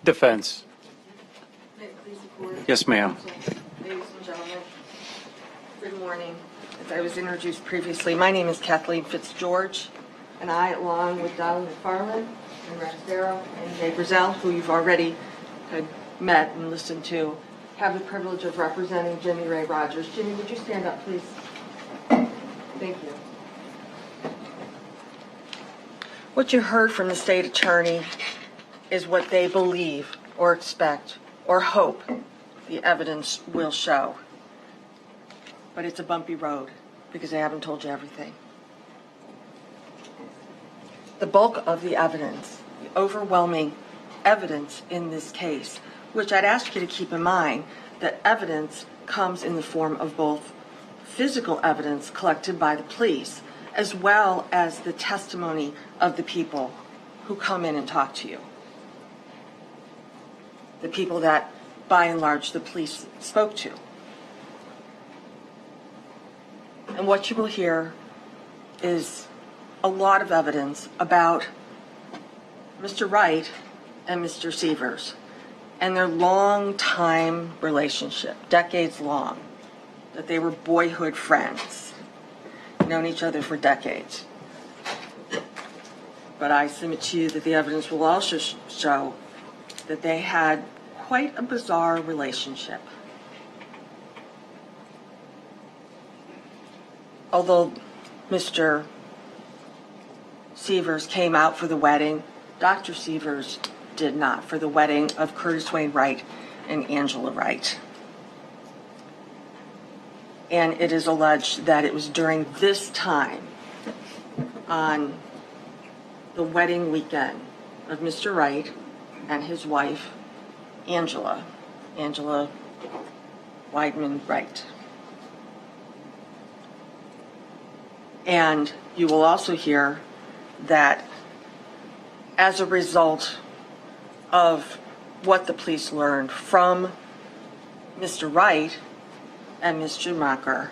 Defense. May it please the court. Yes, ma'am. Ladies and gentlemen, good morning. As I was introduced previously, my name is Kathleen Fitzgeorge, and I, along with Donald McFarland and Rex Barrow and Jay Brazell, who you've already had met and listened to, have the privilege of representing Jimmy Ray Rodgers. Jimmy, would you stand up, please? Thank you. What you heard from the state attorney is what they believe or expect or hope the evidence will show. But it's a bumpy road because they haven't told you everything. The bulk of the evidence, the overwhelming evidence in this case, which I'd ask you to keep in mind that evidence comes in the form of both physical evidence collected by the police as well as the testimony of the people who come in and talk to you. The people that, by and large, the police spoke to. And what you will hear is a lot of evidence about Mr. Wright and Mr. Sievers and their long-time relationship, decades long, that they were boyhood friends, known each other for decades. But I submit to you that the evidence will also show that they had quite a bizarre relationship. Although Mr. Sievers came out for the wedding, Dr. Sievers did not, for the wedding of Curtis Wayne Wright and Angela Wright. And it is alleged that it was during this time, on the wedding weekend of Mr. Wright and his wife, Angela Weidman Wright. And you will also hear that as a result of what the police learned from Mr. Wright and Ms. Schumacher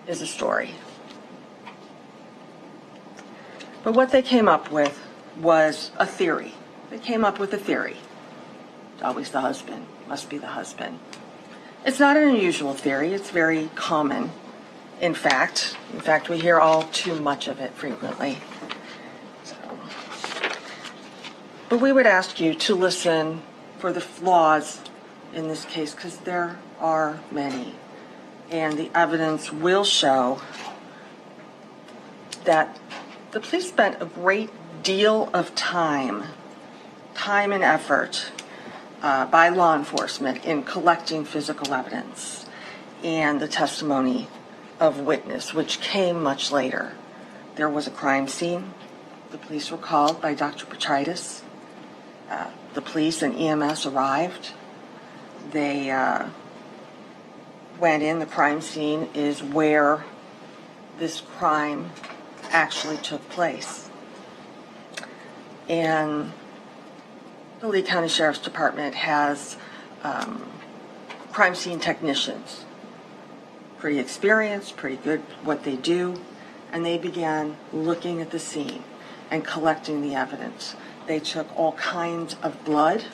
is a story. But what they came up with was a theory. They came up with a theory. It's always the husband, must be the husband. It's not an unusual theory, it's very common. In fact, we hear all too much of it frequently. But we would ask you to listen for the flaws in this case, because there are many. And the evidence will show that the police spent a great deal of time and effort by law enforcement in collecting physical evidence and the testimony of witness, which came much later. There was a crime scene. The police were called by Dr. Petritis. The police and EMS arrived. They went in. The crime scene is where this crime actually took place. And the Lee County Sheriff's Department has crime scene technicians, pretty experienced, pretty good what they do, and they began looking at the scene and collecting the evidence. They took all kinds of blood.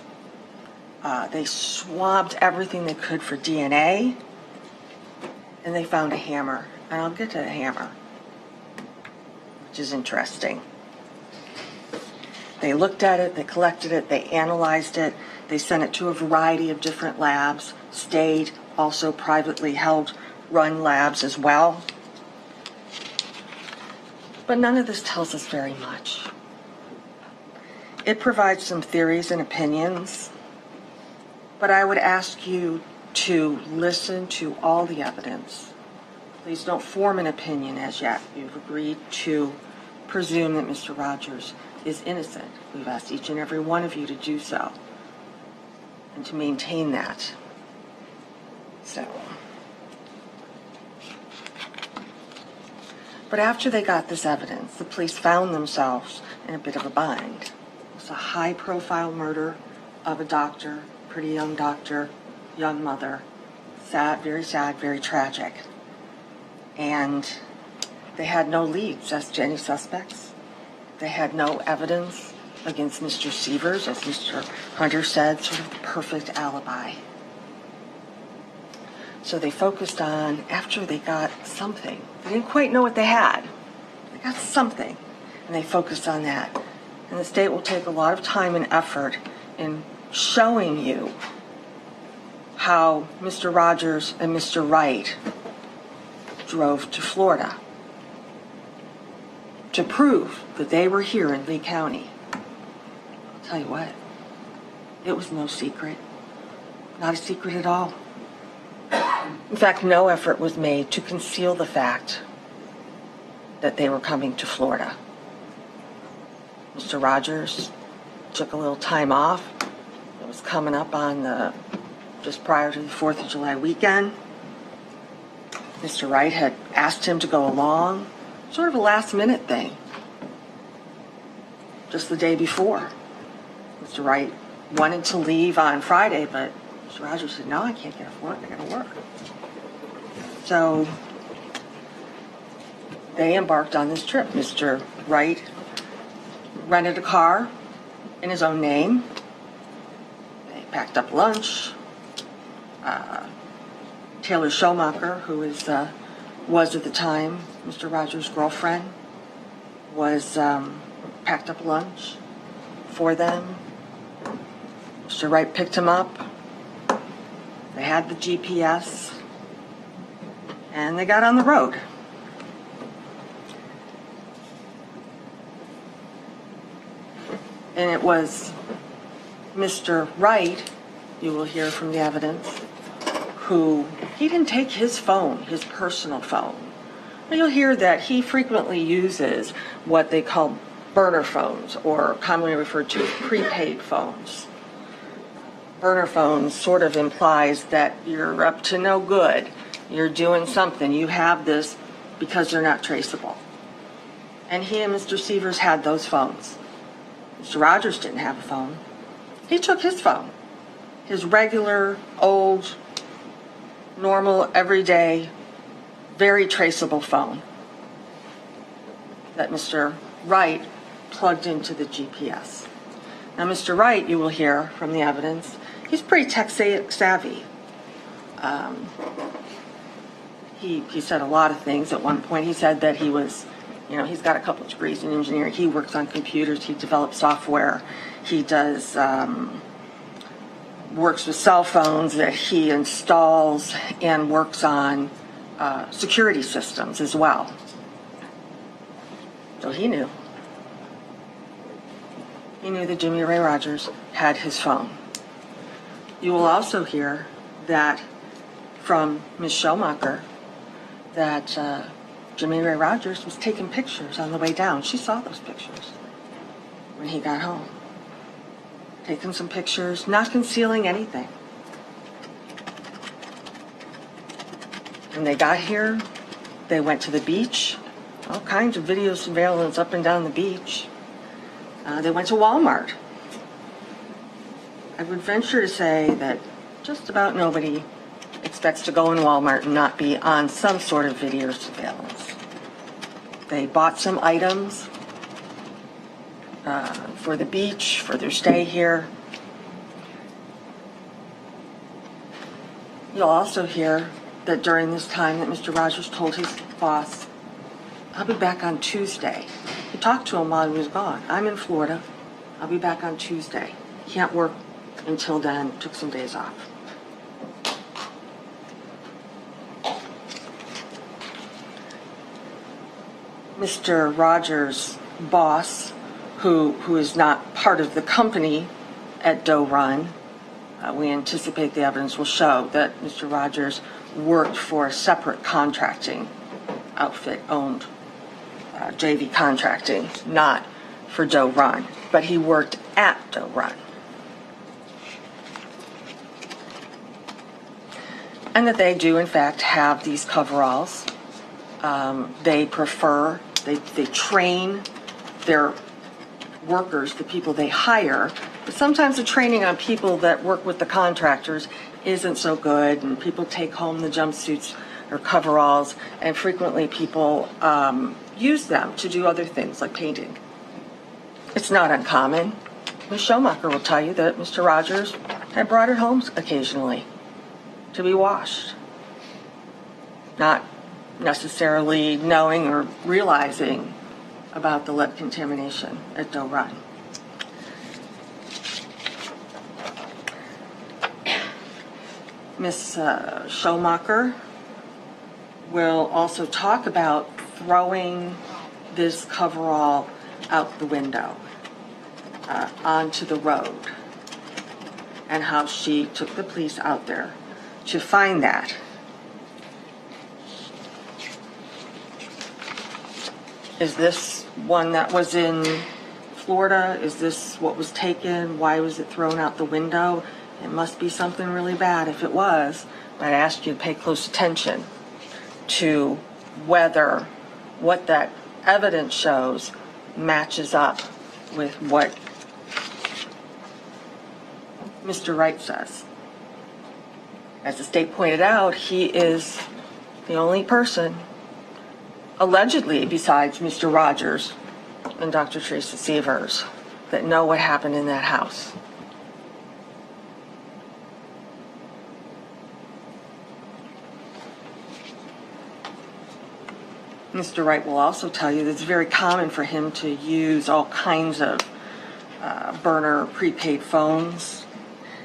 They swabbed everything they could for DNA, and they found a hammer. And I'll get to the hammer, which is interesting. They looked at it, they collected it, they analyzed it, they sent it to a variety of different labs, state, also privately held, run labs as well. But none of this tells us very much. It provides some theories and opinions, but I would ask you to listen to all the evidence. Please don't form an opinion as yet. You've agreed to presume that Mr. Rodgers is innocent. We've asked each and every one of you to do so and to maintain that. But after they got this evidence, the police found themselves in a bit of a bind. It was a high-profile murder of a doctor, pretty young doctor, young mother. Sad, very tragic. And they had no leads as to any suspects. They had no evidence against Mr. Sievers, as Mr. Hunter said, sort of the perfect alibi. So they focused on, after they got something, they didn't quite know what they had. They got something, and they focused on that. And the state will take a lot of time and effort in showing you how Mr. Rodgers and Mr. Wright drove to Florida to prove that they were here in Lee County. I'll tell you what, it was no secret. Not a secret at all. In fact, no effort was made to conceal the fact that they were coming to Florida. Mr. Rodgers took a little time off. It was coming up on just prior to the 4th of July weekend. Mr. Wright had asked him to go along, sort of a last-minute thing, just the day before. Mr. Wright wanted to leave on Friday, but Mr. Rodgers said, no, I can't get off work, I gotta work. So they embarked on this trip. Mr. Wright rented a car in his own name. They packed up lunch. Taylor Schumacher, who was at the time Mr. Rodgers' girlfriend, packed up lunch for them. Mr. Wright picked him up. They had the GPS, and they got on the road. And it was Mr. Wright, you will hear from the evidence, who, he didn't take his phone, his personal phone. But you'll hear that he frequently uses what they call burner phones, or commonly referred to as prepaid phones. Burner phones sort of implies that you're up to no good. You're doing something. You have this because they're not traceable. And he and Mr. Sievers had those phones. Mr. Rodgers didn't have a phone. He took his phone, his regular, old, normal, everyday, very traceable phone that Mr. Wright plugged into the GPS. Now, Mr. Wright, you will hear from the evidence, he's pretty tech savvy. He said a lot of things. At one point, he said that he was, he's got a couple of degrees in engineering. He works on computers. He develops software. He does works with cell phones that he installs and works on security systems as well. So he knew. He knew that Jimmy Ray Rodgers had his phone. You will also hear that from Ms. Schumacher that Jimmy Ray Rodgers was taking pictures on the way down. She saw those pictures when he got home. Taking some pictures, not concealing anything. When they got here, they went to the beach. All kinds of video surveillance up and down the beach. They went to Walmart. I would venture to say that just about nobody expects to go in Walmart and not be on some sort of video surveillance. They bought some items for the beach, for their stay here. You'll also hear that during this time that Mr. Rodgers told his boss, I'll be back on Tuesday. He talked to him while he was gone. I'm in Florida. I'll be back on Tuesday. Can't work until then. Took some days off. Mr. Rodgers' boss, who is not part of the company at Doe Run, we anticipate the evidence will show that Mr. Rodgers worked for a separate contracting outfit owned JV Contracting, not for Doe Run, but he worked at Doe Run. And that they do, in fact, have these coveralls. They train their workers, the people they hire, but sometimes the training on people that work with the contractors isn't so good, and people take home the jumpsuits or coveralls, and frequently people use them to do other things like painting. It's not uncommon. Ms. Schumacher will tell you that Mr. Rodgers had brought her home occasionally to be washed, not necessarily knowing or realizing about the lead contamination at Doe Run. Ms. Schumacher will also talk about throwing this coverall out the window onto the road, and how she took the police out there to find that. Is this one that was in Florida? Is this what was taken? Why was it thrown out the window? It must be something really bad if it was. I'd ask you to pay close attention to whether what that evidence shows matches up with what Mr. Wright says. As the state pointed out, he is the only person, allegedly besides Mr. Rodgers and Dr. Teresa Sievers, that know what happened in that house. Mr. Wright will also tell you that it's very common for him to use all kinds of burner prepaid phones.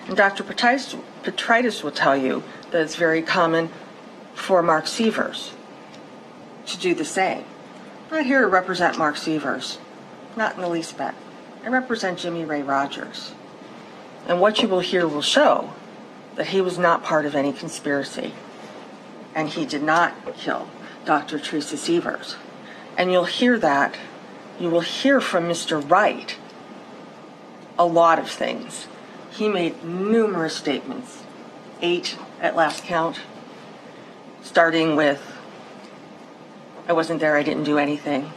And Dr. Petritis will tell you that it's very common for Mark Sievers to do the same. I'm not here to represent Mark Sievers, not in the least bit. I represent Jimmy Ray Rodgers. And what you will hear will show that he was not part of any conspiracy, and he did not kill Dr. Teresa Sievers. And you'll hear that. You will hear from Mr. Wright a lot of things. He made numerous statements, 8 at last count, starting with, I wasn't there, I didn't do anything.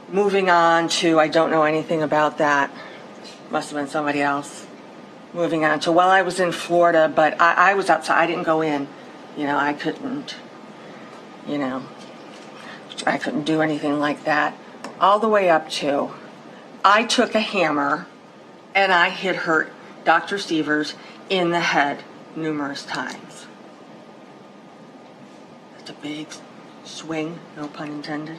Moving on to, I don't know anything about that, must have been somebody else. Moving on to, well, I was in Florida, but I was outside, I didn't go in. I couldn't, I couldn't do anything like that. All the way up to, I took a hammer and I hit Dr. Sievers in the head numerous times. That's a big swing, no pun intended.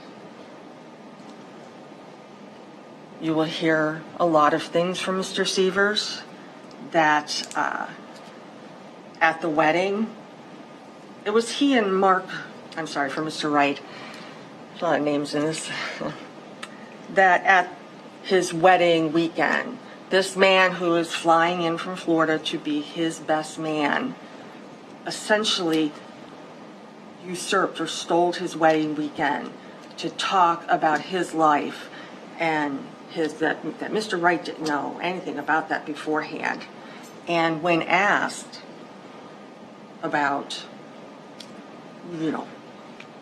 You will hear a lot of things from Mr. Sievers that at the wedding, it was he and Mark, I'm sorry, for Mr. Wright, there's a lot of names in this, that at his wedding weekend, this man who is flying in from Florida to be his best man essentially usurped or stole his wedding weekend to talk about his life and that Mr. Wright didn't know anything about that beforehand. And when asked about,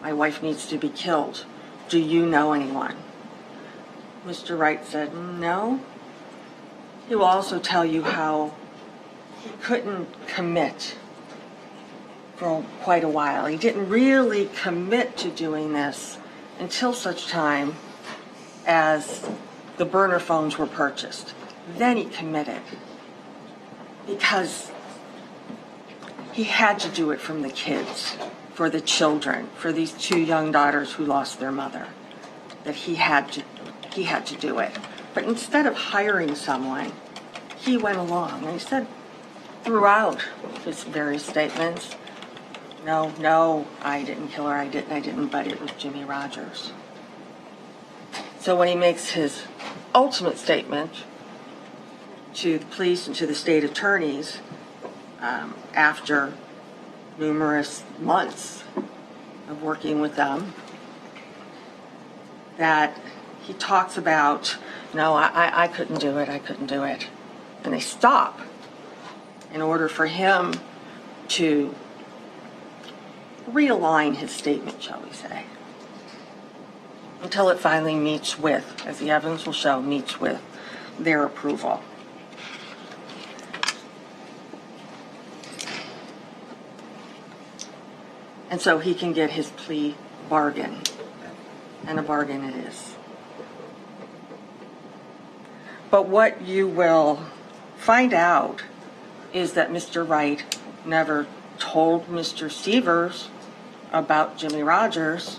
my wife needs to be killed, do you know anyone? Mr. Wright said, no. He will also tell you how he couldn't commit for quite a while. He didn't really commit to doing this until such time as the burner phones were purchased. Then he committed because he had to do it from the kids, for the children, for these 2 young daughters who lost their mother, that he had to do it. But instead of hiring someone, he went along, and he said throughout his various statements, no, I didn't kill her, I didn't, but it was Jimmy Rodgers. So when he makes his ultimate statement to the police and to the state attorneys after numerous months of working with them, that he talks about, no, I couldn't do it. And they stop in order for him to realign his statement, shall we say, until it finally meets with, as the evidence will show, meets with their approval. And so he can get his plea bargain, and a bargain it is. But what you will find out is that Mr. Wright never told Mr. Sievers about Jimmy Rodgers,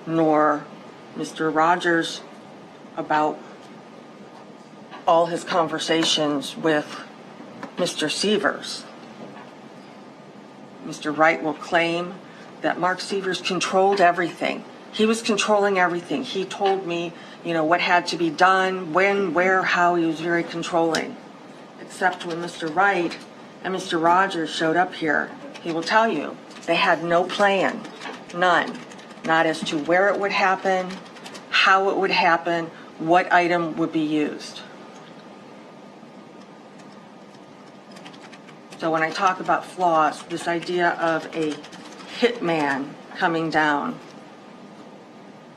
nor Mr. Rodgers about all his conversations with Mr. Sievers. Mr. Wright will claim that Mark Sievers controlled everything. He was controlling everything. He told me, what had to be done, when, where, how. He was very controlling. Except when Mr. Wright and Mr. Rodgers showed up here, he will tell you they had no plan, none. Not as to where it would happen, how it would happen, what item would be used. So when I talk about flaws, this idea of a hitman coming down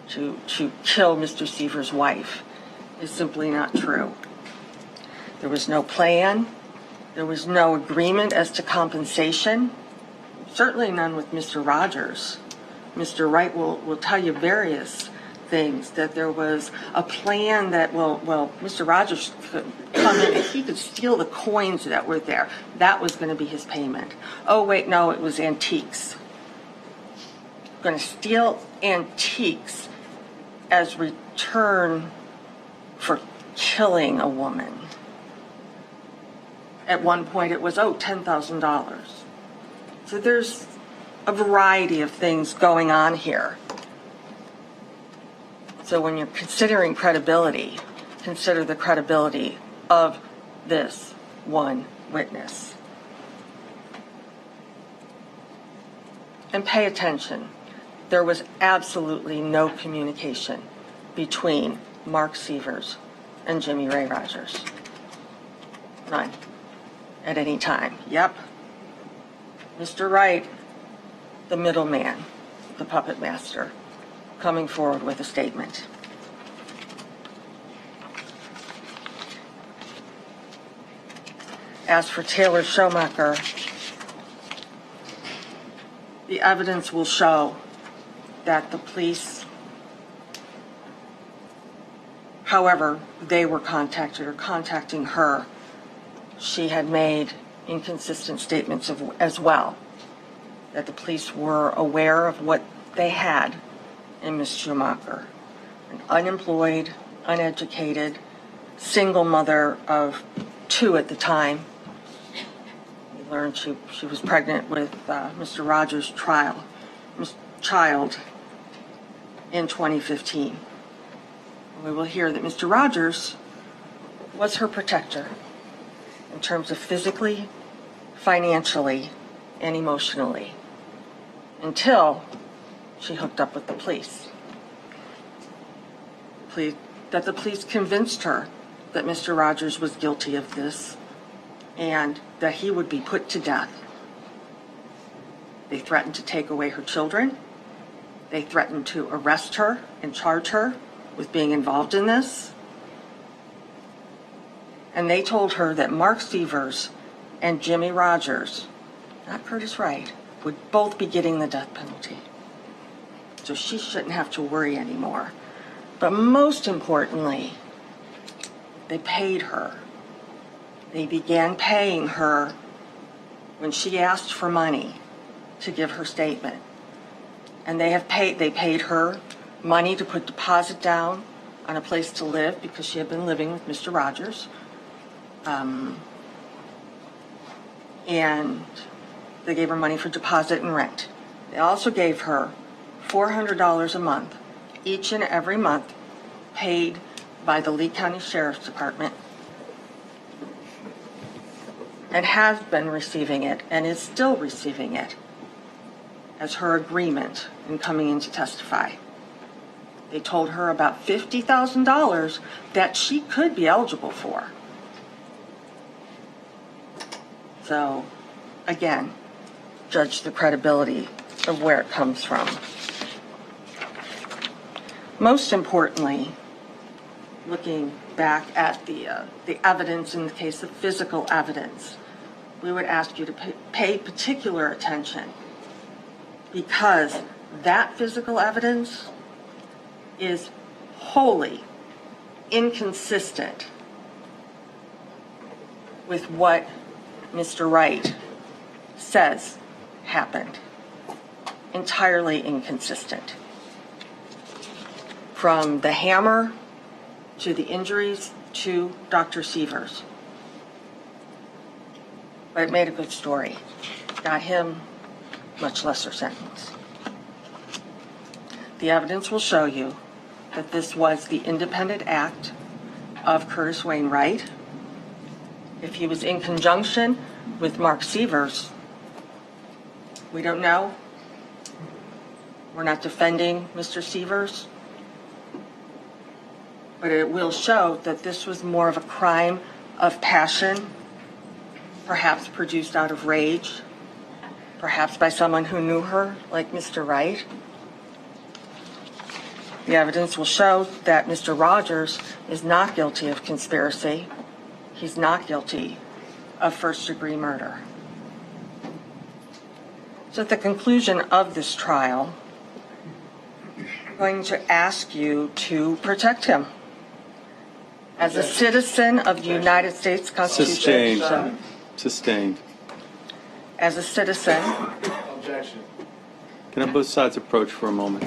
to kill Mr. Sievers' wife is simply not true. There was no plan. There was no agreement as to compensation. Certainly none with Mr. Rodgers. Mr. Wright will tell you various things, that there was a plan that, Mr. Rodgers could come in and he could steal the coins that were there. That was going to be his payment. Oh, wait, no, it was antiques. Going to steal antiques as return for killing a woman. At one point it was, $10,000. So there's a variety of things going on here. So when you're considering credibility, consider the credibility of this one witness. And pay attention. There was absolutely no communication between Mark Sievers and Jimmy Ray Rodgers. None. At any time. Yep. Mr. Wright, the middleman, the puppet master, coming forward with a statement. As for Taylor Schumacher, the evidence will show that the police, however they were contacted or contacting her, she had made inconsistent statements as well, that the police were aware of what they had in Ms. Schumacher, an unemployed, uneducated, single mother of 2 at the time. We learned she was pregnant with Mr. Rodgers' child in 2015. We will hear that Mr. Rodgers was her protector in terms of physically, financially, and emotionally, until she hooked up with the police. That the police convinced her that Mr. Rodgers was guilty of this and that he would be put to death. They threatened to take away her children. They threatened to arrest her and charge her with being involved in this. And they told her that Mark Sievers and Jimmy Rodgers, not Curtis Wright, would both be getting the death penalty. So she shouldn't have to worry anymore. But most importantly, they paid her. They began paying her when she asked for money to give her statement. And they paid her money to put deposit down on a place to live because she had been living with Mr. Rodgers. And they gave her money for deposit and rent. They also gave her $400 a month, each and every month, paid by the Lee County Sheriff's Department, and has been receiving it and is still receiving it as her agreement in coming in to testify. They told her about $50,000 that she could be eligible for. So, again, judge the credibility of where it comes from. Most importantly, looking back at the evidence in the case of physical evidence, we would ask you to pay particular attention, because that physical evidence is wholly inconsistent with what Mr. Wright says happened. Entirely inconsistent. From the hammer to the injuries to Dr. Sievers. But it made a good story. Got him much lesser sentence. The evidence will show you that this was the independent act of Curtis Wayne Wright. If he was in conjunction with Mark Sievers, we don't know. We're not defending Mr. Sievers. But it will show that this was more of a crime of passion, perhaps produced out of rage, perhaps by someone who knew her, like Mr. Wright. The evidence will show that Mr. Rodgers is not guilty of conspiracy. He's not guilty of first-degree murder. So at the conclusion of this trial, I'm going to ask you to protect him. As a citizen of the United States Constitution. Sustained. Sustained. As a citizen. Objection. Can I both sides approach for a moment?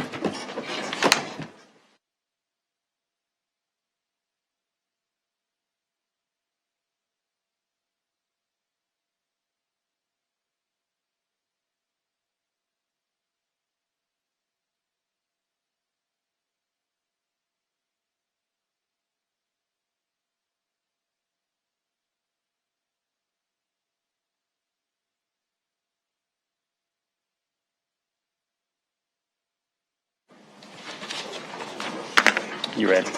You ready?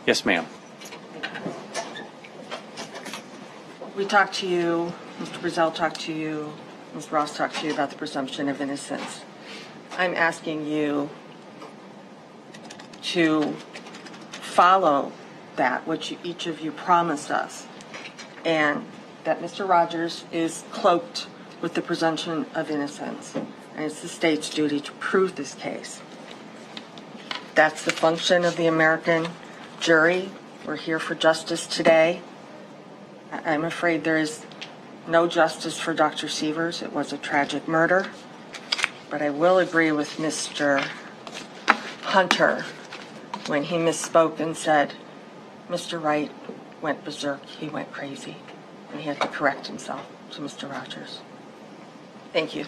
Yes, ma'am. We talked to you, Mr. Brazell talked to you, Ms. Ross talked to you about the presumption of innocence. I'm asking you to follow that, which each of you promised us, and that Mr. Rodgers is cloaked with the presumption of innocence, and it's the state's duty to prove this case. That's the function of the American jury. We're here for justice today. I'm afraid there is no justice for Dr. Sievers. It was a tragic murder. But I will agree with Mr. Hunter when he misspoke and said, Mr. Wright went berserk, he went crazy, and he had to correct himself to Mr. Rodgers. Thank you.